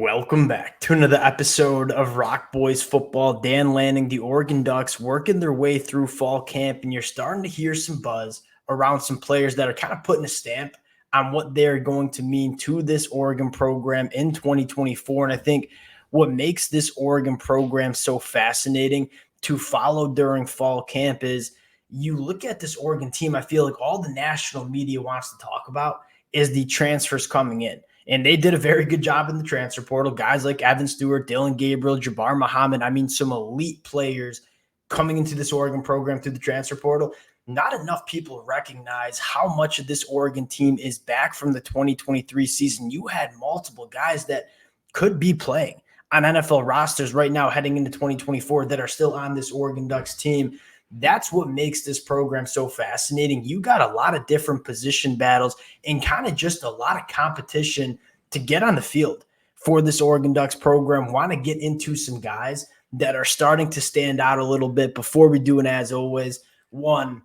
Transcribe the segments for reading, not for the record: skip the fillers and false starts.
Welcome back to another episode of Rock Boys Football. Dan Lanning, the Oregon Ducks, working their way through fall camp, and you're starting to hear some buzz around some players that are kind of putting a stamp on what they're going to mean to this Oregon program in 2024. And I think what makes this Oregon program so fascinating to follow during fall camp is you look at this Oregon team, I feel like all the national media wants to talk about is the transfers coming in. And they did a very good job in the transfer portal. Guys like Evan Stewart, Dylan Gabriel, Jabbar Muhammad. I mean, some elite players coming into this Oregon program through the transfer portal. Not enough people recognize how much of this Oregon team is back from the 2023 season. You had multiple guys that could be playing on NFL rosters right now heading into 2024 that are still on this Oregon Ducks team. That's what makes this program so fascinating. You got a lot of different position battles and kind of just a lot of competition to get on the field for this Oregon Ducks program. Want to get into some guys that are starting to stand out a little bit. Before we do, and as always, one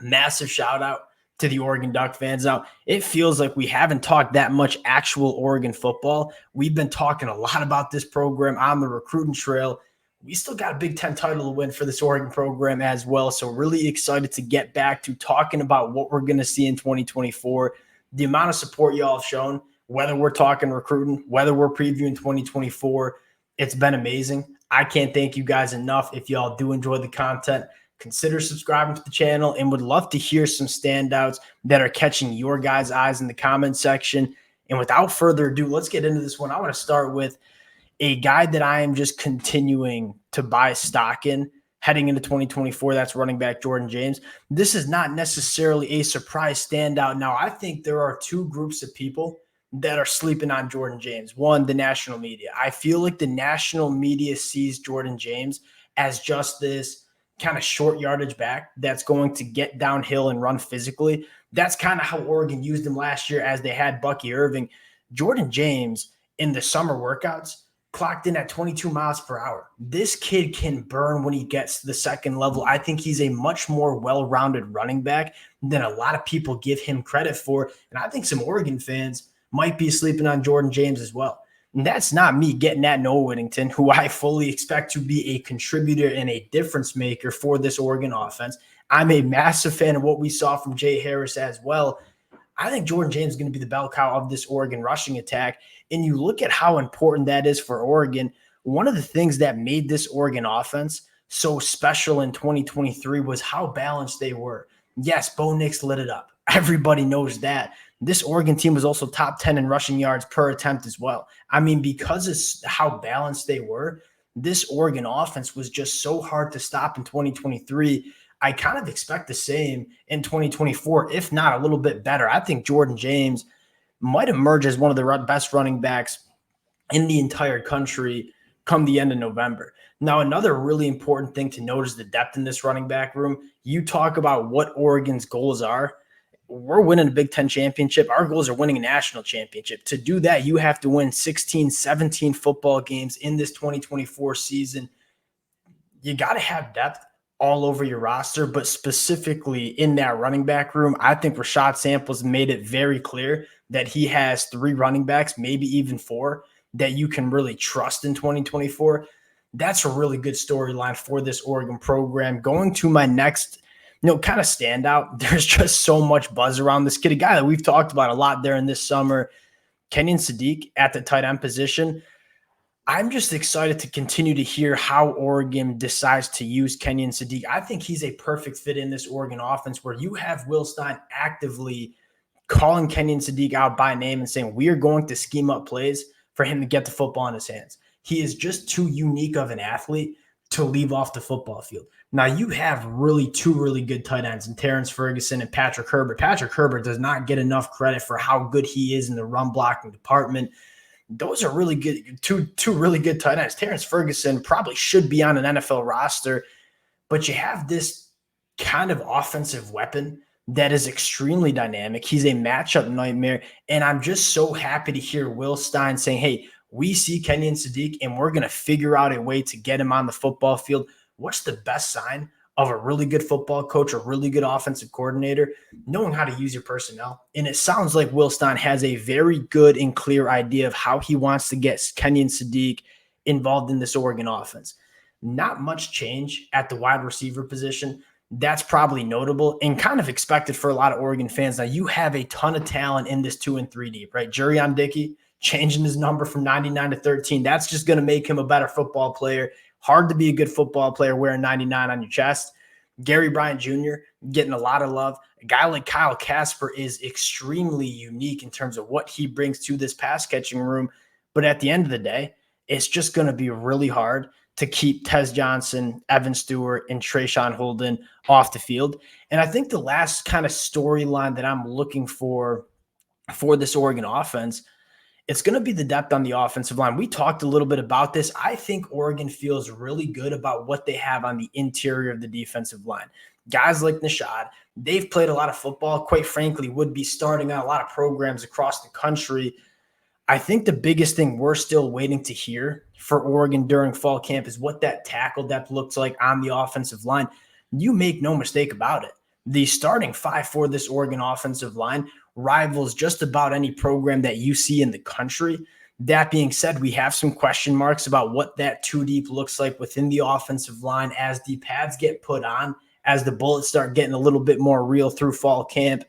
massive shout out to the Oregon Duck fans. Now, it feels like we haven't talked that much actual Oregon football. We've been talking a lot about this program on the recruiting trail. We still got a Big Ten title to win for this Oregon program as well. So really excited to get back to talking about what we're going to see in 2024. The amount of support y'all have shown, whether we're talking recruiting, whether we're previewing 2024, it's been amazing. I can't thank you guys enough. If y'all do enjoy the content, consider subscribing to the channel and would love to hear some standouts that are catching your guys' eyes in the comment section. And without further ado, let's get into this one. I want to start with a guy that I am just continuing to buy stock in heading into 2024. That's running back Jordan James. This is not necessarily a surprise standout. Now, I think there are two groups of people that are sleeping on Jordan James. One, the national media. I feel like the national media sees Jordan James as just this kind of short yardage back that's going to get downhill and run physically. That's kind of how Oregon used him last year as they had Bucky Irving. Jordan James in the summer workouts clocked in at 22 miles per hour. This kid can burn when he gets to the second level. I think he's a much more well-rounded running back than a lot of people give him credit for. And I think some Oregon fans might be sleeping on Jordan James as well. And that's not me getting at Noah Whittington, who I fully expect to be a contributor and a difference maker for this Oregon offense. I'm a massive fan of what we saw from Jay Harris as well. I think Jordan James is going to be the bell cow of this Oregon rushing attack. And you look at how important that is for Oregon. One of the things that made this Oregon offense so special in 2023 was how balanced they were. Yes, Bo Nix lit it up. Everybody knows that. This Oregon team was also top 10 in rushing yards per attempt as well. I mean, because of how balanced they were, this Oregon offense was just so hard to stop in 2023. I kind of expect the same in 2024, if not a little bit better. I think Jordan James might emerge as one of the best running backs in the entire country come the end of November. Now, another really important thing to note is the depth in this running back room. You talk about what Oregon's goals are. We're winning a Big Ten championship. Our goals are winning a national championship. To do that, you have to win 16, 17 football games in this 2024 season. You got to have depth all over your roster, but specifically in that running back room, I think Rashad Samples made it very clear that he has three running backs, maybe even four, that you can really trust in 2024. That's a really good storyline for this Oregon program. Going to my next, kind of standout, there's just so much buzz around this kid, a guy that we've talked about a lot there in this summer, Kenyon Sadiq at the tight end position. I'm just excited to continue to hear how Oregon decides to use Kenyon Sadiq. I think he's a perfect fit in this Oregon offense where you have Will Stein actively calling Kenyon Sadiq out by name and saying, we are going to scheme up plays for him to get the football in his hands. He is just too unique of an athlete to leave off the football field. Now, you have two really good tight ends in Terrence Ferguson and Patrick Herbert. Patrick Herbert does not get enough credit for how good he is in the run blocking department. Those are really good, two really good tight ends. Terrence Ferguson probably should be on an NFL roster, but you have this kind of offensive weapon that is extremely dynamic. He's a matchup nightmare, and I'm just so happy to hear Will Stein saying, hey, we see Kenyon Sadiq, and we're going to figure out a way to get him on the football field. What's the best sign of a really good football coach, a really good offensive coordinator, knowing how to use your personnel. And it sounds like Will Stein has a very good and clear idea of how he wants to get Kenyon Sadiq involved in this Oregon offense. Not much change at the wide receiver position. That's probably notable and kind of expected for a lot of Oregon fans. Now, you have a ton of talent in this 2 and 3 deep, right? Jurion Dickey changing his number from 99 to 13. That's just going to make him a better football player. Hard to be a good football player wearing 99 on your chest. Gary Bryant Jr. getting a lot of love. A guy like Kyle Casper is extremely unique in terms of what he brings to this pass catching room. But at the end of the day, it's just going to be really hard to keep Tez Johnson, Evan Stewart, and Trayshawn Holden off the field. And I think the last kind of storyline that I'm looking for this Oregon offense, it's going to be the depth on the offensive line. We talked a little bit about this. I think Oregon feels really good about what they have on the interior of the defensive line. Guys like Nishad, they've played a lot of football, quite frankly, would be starting on a lot of programs across the country. I think the biggest thing we're still waiting to hear for Oregon during fall camp is what that tackle depth looks like on the offensive line. You make no mistake about it. The starting five for this Oregon offensive line rivals just about any program that you see in the country. That being said, we have some question marks about what that 2 deep looks like within the offensive line as the pads get put on, as the bullets start getting a little bit more real through fall camp.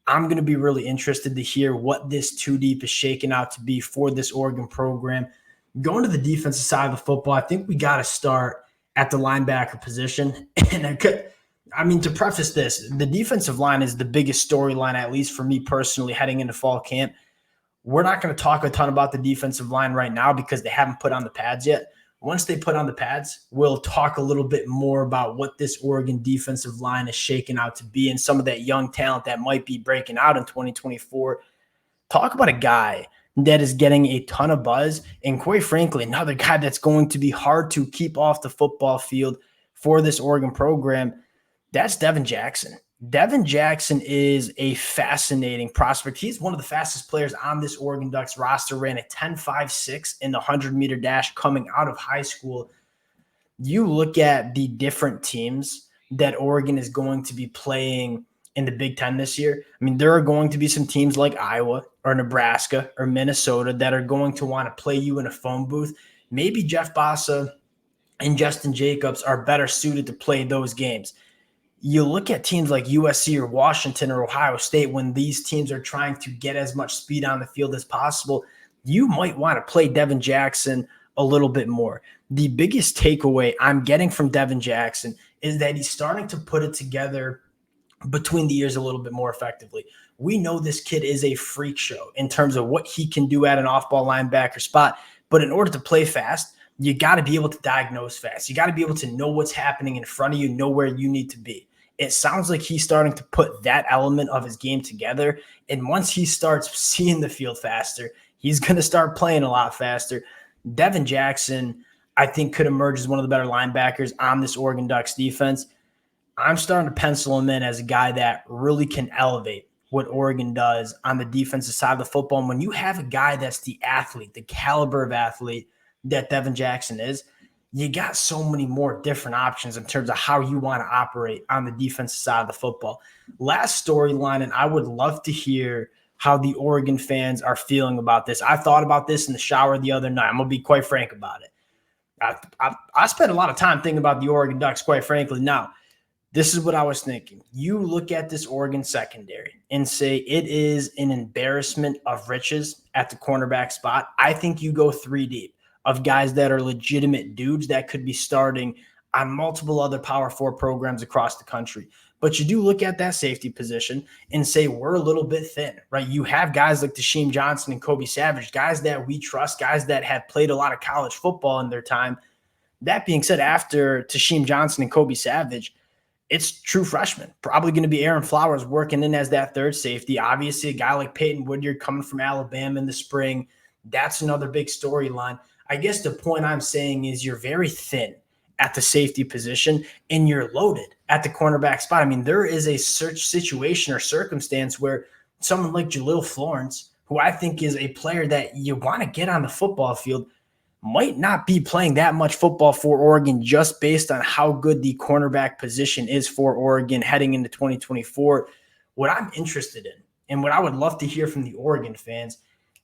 I'm going to be really interested to hear what this 2 deep is shaking out to be for this Oregon program. Going to the defensive side of the football, I think we got to start at the linebacker position. And to preface this, the defensive line is the biggest storyline, at least for me personally, heading into fall camp. We're not going to talk a ton about the defensive line right now because they haven't put on the pads yet. Once they put on the pads, we'll talk a little bit more about what this Oregon defensive line is shaking out to be and some of that young talent that might be breaking out in 2024. Talk about a guy that is getting a ton of buzz and, quite frankly, another guy that's going to be hard to keep off the football field for this Oregon program. That's Devin Jackson. Devin Jackson is a fascinating prospect. He's one of the fastest players on this Oregon Ducks roster, ran a 10.56 in the 100-meter dash coming out of high school. You look at the different teams that Oregon is going to be playing in the Big Ten this year. I mean, there are going to be some teams like Iowa or Nebraska or Minnesota that are going to want to play you in a phone booth. Maybe Jeff Bassa and Justin Jacobs are better suited to play those games. You look at teams like USC or Washington or Ohio State, when these teams are trying to get as much speed on the field as possible, you might want to play Devin Jackson a little bit more. The biggest takeaway I'm getting from Devin Jackson is that he's starting to put it together between the ears a little bit more effectively. We know this kid is a freak show in terms of what he can do at an off-ball linebacker spot, but in order to play fast, you got to be able to diagnose fast. You got to be able to know what's happening in front of you, know where you need to be. It sounds like he's starting to put that element of his game together. And once he starts seeing the field faster, he's going to start playing a lot faster. Devin Jackson, I think, could emerge as one of the better linebackers on this Oregon Ducks defense. I'm starting to pencil him in as a guy that really can elevate what Oregon does on the defensive side of the football. And when you have a guy that's the athlete, the caliber of athlete that Devin Jackson is, you got so many more different options in terms of how you want to operate on the defensive side of the football. Last storyline, and I would love to hear how the Oregon fans are feeling about this. I thought about this in the shower the other night. I'm going to be quite frank about it. I spent a lot of time thinking about the Oregon Ducks, quite frankly. Now, this is what I was thinking. You look at this Oregon secondary and say it is an embarrassment of riches at the cornerback spot. I think you go 3 deep of guys that are legitimate dudes that could be starting on multiple other Power 4 programs across the country. But you do look at that safety position and say we're a little bit thin, right? You have guys like Tasheem Johnson and Kobe Savage, guys that we trust, guys that have played a lot of college football in their time. That being said, after Tasheem Johnson and Kobe Savage, it's true freshmen. Probably going to be Aaron Flowers working in as that third safety. Obviously, a guy like Peyton Woodyard coming from Alabama in the spring. That's another big storyline. I guess the point I'm saying is you're very thin at the safety position and you're loaded at the cornerback spot. I mean, there is a search situation or circumstance where someone like Jalil Florence, who I think is a player that you want to get on the football field, might not be playing that much football for Oregon just based on how good the cornerback position is for Oregon heading into 2024. What I'm interested in and what I would love to hear from the Oregon fans,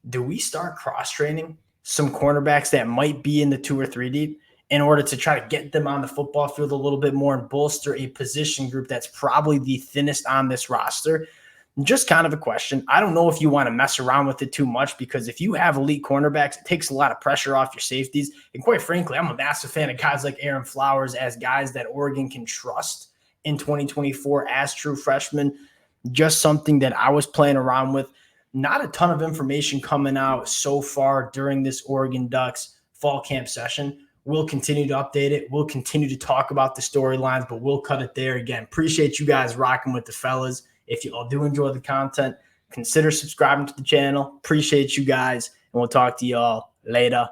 do we start cross-training some cornerbacks that might be in the 2 or 3 deep in order to try to get them on the football field a little bit more and bolster a position group that's probably the thinnest on this roster? Just kind of a question. I don't know if you want to mess around with it too much, because if you have elite cornerbacks, it takes a lot of pressure off your safeties. And quite frankly, I'm a massive fan of guys like Aaron Flowers as guys that Oregon can trust in 2024 as true freshmen. Just something that I was playing around with. Not a ton of information coming out so far during this Oregon Ducks fall camp session. We'll continue to update it. We'll continue to talk about the storylines, but we'll cut it there. Again, appreciate you guys rocking with the fellas. If you all do enjoy the content, consider subscribing to the channel. Appreciate you guys, and we'll talk to you all later.